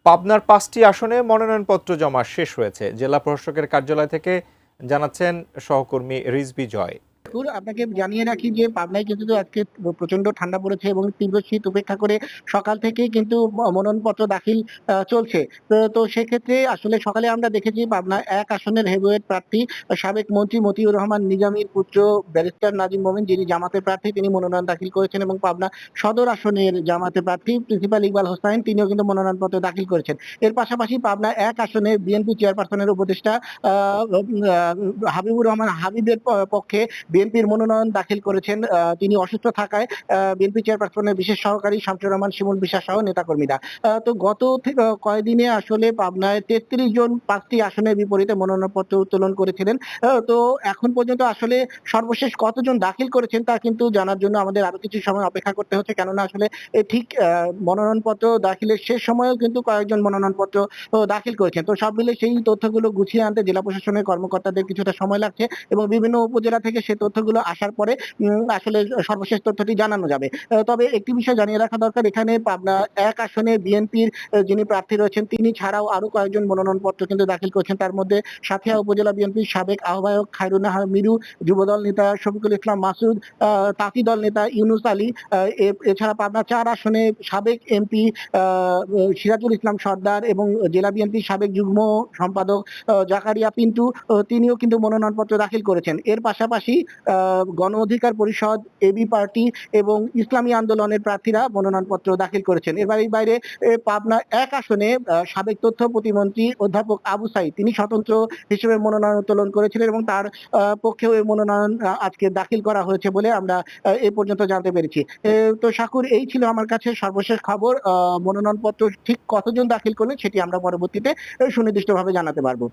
পাবনার ৫টি আসনে মনোনয়নপত্র জমা শেষ হয়েছে। জেলা প্রশাসকের কার্যালয় থেকে জানাচ্ছেন সহকর্মী রিজভী জয়। আপনাকে জানিয়ে রাখি যে পাবনায় কিন্তু আজকে প্রচন্ড ঠান্ডা পড়েছে এবং তীব্র শীত উপেক্ষা করে সকাল থেকেই কিন্তু মনোনয়নপত্র দাখিল চলছে। তো সেক্ষেত্রে আসলে সকালে আমরা দেখেছি পাবনা ১ আসনের হেভিওয়েট প্রার্থী সাবেক মন্ত্রী মতিউর রহমান নিজামীর পুত্র ব্যারিস্টার নাজিম মোমিন, যিনি জামাতের প্রার্থী, তিনি মনোনয়ন দাখিল করেছেন এবং পাবনা সদর আসনের জামাতের প্রার্থী প্রিন্সিপাল ইকবাল হোসাইন, তিনিও কিন্তু মনোনয়নপত্র দাখিল করেছেন। এর পাশাপাশি পাবনা ১ আসনে বিএনপি চেয়ারপারসনের উপদেষ্টা হাবিবুর রহমান হাবিবের পক্ষে বিএনপির মনোনয়ন দাখিল করেছেন। তিনি অসুস্থ থাকায় বিএনপি চেয়ারপারসনের বিশেষ সহকারী শামসুর রহমান শিমুল বিশ্বাস সহ নেতাকর্মীরা। তো গত কয়েকদিনে আসলে পাবনায় ৩৩ জন ৫টি আসনের বিপরীতে মনোনয়নপত্র উত্তোলন করেছিলেন। তো এখন পর্যন্ত আসলে সর্বশেষ কতজন দাখিল করেছেন তা কিন্তু জানার জন্য আমাদের আরো কিছু সময় অপেক্ষা করতে হচ্ছে। কেননা আসলে ঠিক মনোনয়নপত্র দাখিলের শেষ সময়েও কিন্তু কয়েকজন মনোনয়নপত্র দাখিল করেছেন। তো সব মিলে সেই তথ্যগুলো গুছিয়ে আনতে জেলা প্রশাসনের কর্মকর্তাদের কিছুটা সময় লাগছে এবং বিভিন্ন উপজেলা থেকে সেই তথ্যগুলো আসার পরে আসলে সর্বশেষ তথ্যটি জানানো যাবে। তবে একটি বিষয় জানিয়ে রাখা দরকার, এখানে পাবনা ১ আসনে বিএনপির যিনি প্রার্থী রয়েছেন তিনি ছাড়াও আরো কয়েকজন মনোনয়নপত্র কিন্তু দাখিল করেছেন। তার মধ্যে সাঁথিয়া উপজেলা বিএনপির সাবেক আহ্বায়ক খায়রুন্নাহার মিরু, যুবদল নেতা শফিকুল ইসলাম মাসুদ, তাঁতি দল নেতা ইউনুস আলী, এছাড়া পাবনা ৪ আসনে সাবেক এমপি সিরাজুল ইসলাম সর্দার এবং জেলা বিএনপির সাবেক যুগ্ম সম্পাদক জাকারিয়া পিন্টু, তিনিও কিন্তু মনোনয়নপত্র দাখিল করেছেন। এর পাশাপাশি গণ অধিকার পরিষদ, এবি পার্টি এবং ইসলামী আন্দোলনের প্রার্থীরা মনোনয়নপত্র দাখিল করেছেন। এর বাইরে পাবনা ১ আসনে সাবেক তথ্য প্রতিমন্ত্রী অধ্যাপক আবু সাঈদ, তিনি স্বতন্ত্র হিসেবে মনোনয়ন উত্তোলন করেছিলেন এবং তার পক্ষেও এই মনোনয়ন আজকে দাখিল করা হয়েছে বলে আমরা এ পর্যন্ত জানতে পেরেছি। তো শাকুর, এই ছিল আমার কাছে সর্বশেষ খবর। মনোনয়নপত্র ঠিক কতজন দাখিল করলেন সেটি আমরা পরবর্তীতে সুনির্দিষ্টভাবে জানাতে পারবো।